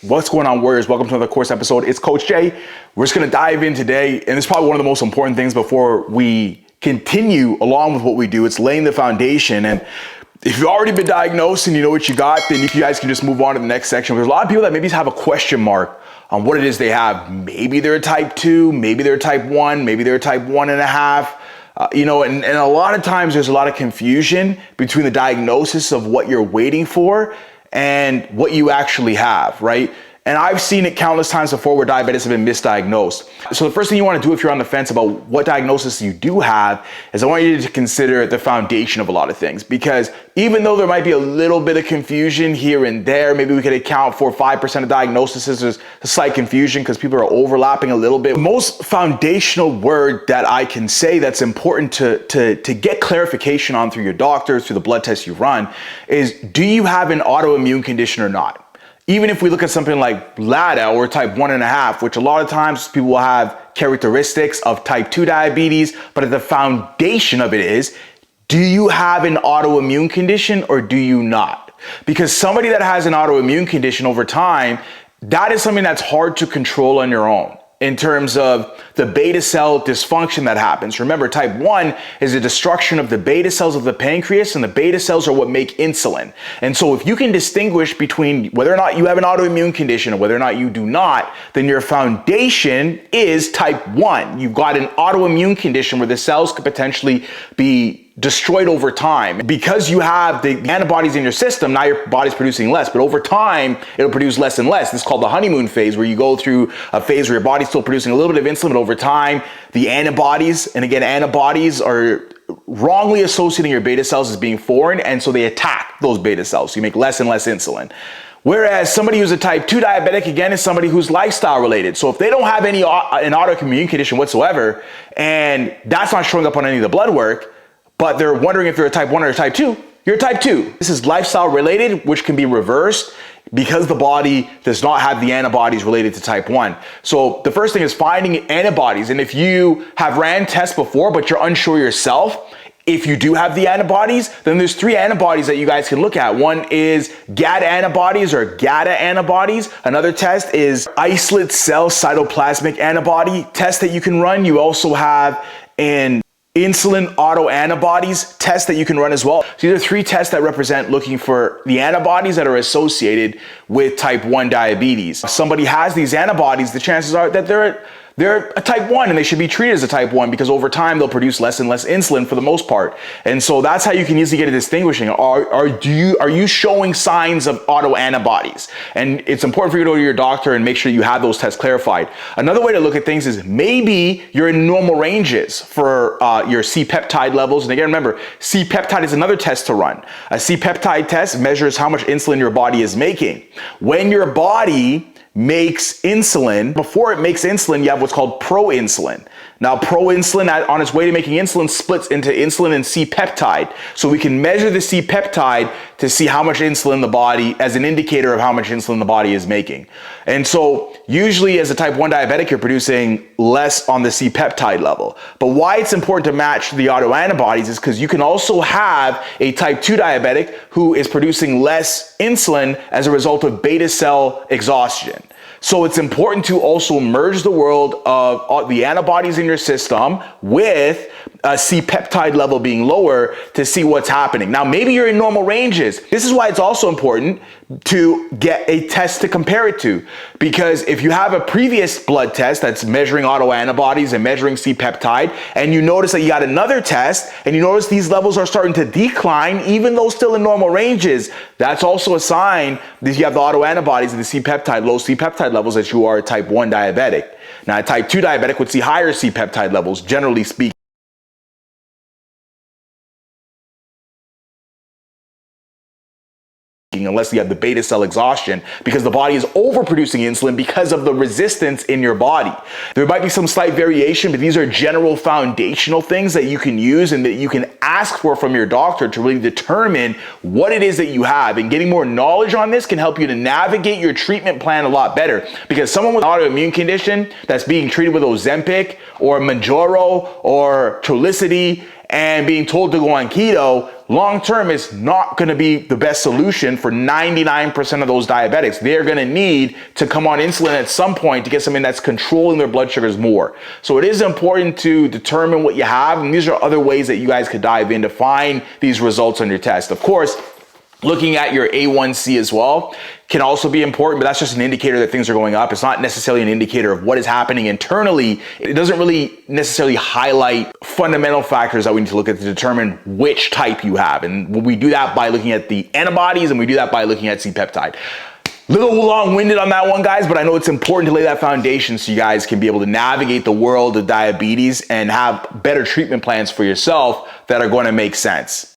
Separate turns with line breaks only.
What's going on, warriors? Welcome to another course episode. It's Coach Jay. We're just going to dive in today, and it's probably one of the most important things before we continue along with what we do. It's laying the foundation. And if you've already been diagnosed and you know what you got, then you guys can just move on to the next section. There's a lot of people that maybe have a question mark on what it is they have. Maybe they're type 2, maybe they're type 1, maybe they're type 1.5. And a lot of times there's a lot of confusion between the diagnosis of what you're waiting for and what you actually have, right? And I've seen it countless times before where diabetics have been misdiagnosed. So the first thing you want to do if you're on the fence about what diagnosis you do have is I want you to consider the foundation of a lot of things, because even though there might be a little bit of confusion here and there, maybe we could account for 5% of diagnoses, there's a slight confusion because people are overlapping a little bit. The most foundational word that I can say that's important to get clarification on through your doctor, through the blood tests you run, is do you have an autoimmune condition or not? Even if we look at something like LADA or type 1.5, which a lot of times people will have characteristics of type 2 diabetes, but at the foundation of it is, do you have an autoimmune condition or do you not? Because somebody that has an autoimmune condition over time, that is something that's hard to control on your own in terms of the beta cell dysfunction that happens. Remember, type 1 is a destruction of the beta cells of the pancreas, and the beta cells are what make insulin. And so if you can distinguish between whether or not you have an autoimmune condition or whether or not you do not, then your foundation is type 1. You've got an autoimmune condition where the cells could potentially be destroyed over time. Because you have the antibodies in your system, now your body's producing less, but over time, it'll produce less and less. This is called the honeymoon phase, where you go through a phase where your body's still producing a little bit of insulin, but over time, the antibodies, and again, antibodies are wrongly associating your beta cells as being foreign, and so they attack those beta cells. So you make less and less insulin. Whereas somebody who's a type 2 diabetic, again, is somebody who's lifestyle related. So if they don't have an autoimmune condition whatsoever, and that's not showing up on any of the blood work, but they're wondering if you're a type 1 or a type 2, you're a type 2. This is lifestyle related, which can be reversed because the body does not have the antibodies related to type 1. So the first thing is finding antibodies. And if you have ran tests before, but you're unsure yourself, if you do have the antibodies, then there's 3 antibodies that you guys can look at. One is GATA antibodies or GATA antibodies. Another test is islet cell cytoplasmic antibody test that you can run. You also have an insulin autoantibodies test that you can run as well. So these are 3 tests that represent looking for the antibodies that are associated with type 1 diabetes. If somebody has these antibodies, the chances are that they're a type 1 and they should be treated as a type 1, because over time they'll produce less and less insulin for the most part. And so that's how you can easily get a distinguishing. Are you showing signs of autoantibodies? And it's important for you to go to your doctor and make sure you have those tests clarified. Another way to look at things is maybe you're in normal ranges for your C-peptide levels. And again, remember, C-peptide is another test to run. A C-peptide test measures how much insulin your body is making. When your body makes insulin, before it makes insulin, you have what's called proinsulin. Now, proinsulin on its way to making insulin splits into insulin and C-peptide. So we can measure the C-peptide to see how much insulin the body, as an indicator of how much insulin the body is making. And so usually as a type 1 diabetic, you're producing less on the C-peptide level. But why it's important to match the autoantibodies is because you can also have a type 2 diabetic who is producing less insulin as a result of beta cell exhaustion. So it's important to also merge the world of the antibodies in your system with a C-peptide level being lower to see what's happening. Now, maybe you're in normal ranges. This is why it's also important to get a test to compare it to. Because if you have a previous blood test that's measuring autoantibodies and measuring C-peptide, and you notice that you got another test, and you notice these levels are starting to decline, even though still in normal ranges, that's also a sign that you have the autoantibodies and the C-peptide, low C-peptide levels, that you are a type 1 diabetic. Now, a type 2 diabetic would see higher C-peptide levels, generally speaking, unless you have the beta cell exhaustion, because the body is overproducing insulin because of the resistance in your body. There might be some slight variation, but these are general foundational things that you can use and that you can ask for from your doctor to really determine what it is that you have. And getting more knowledge on this can help you to navigate your treatment plan a lot better, because someone with an autoimmune condition that's being treated with Ozempic or Manjaro or Trulicity and being told to go on keto long-term is not gonna be the best solution for 99% of those diabetics. They're gonna need to come on insulin at some point to get something that's controlling their blood sugars more. So it is important to determine what you have, and these are other ways that you guys could dive in to find these results on your test. Of course, looking at your A1C as well can also be important, but that's just an indicator that things are going up. It's not necessarily an indicator of what is happening internally. It doesn't really necessarily highlight fundamental factors that we need to look at to determine which type you have. And we do that by looking at the antibodies, and we do that by looking at C-peptide. Little long-winded on that one, guys, but I know it's important to lay that foundation so you guys can be able to navigate the world of diabetes and have better treatment plans for yourself that are going to make sense.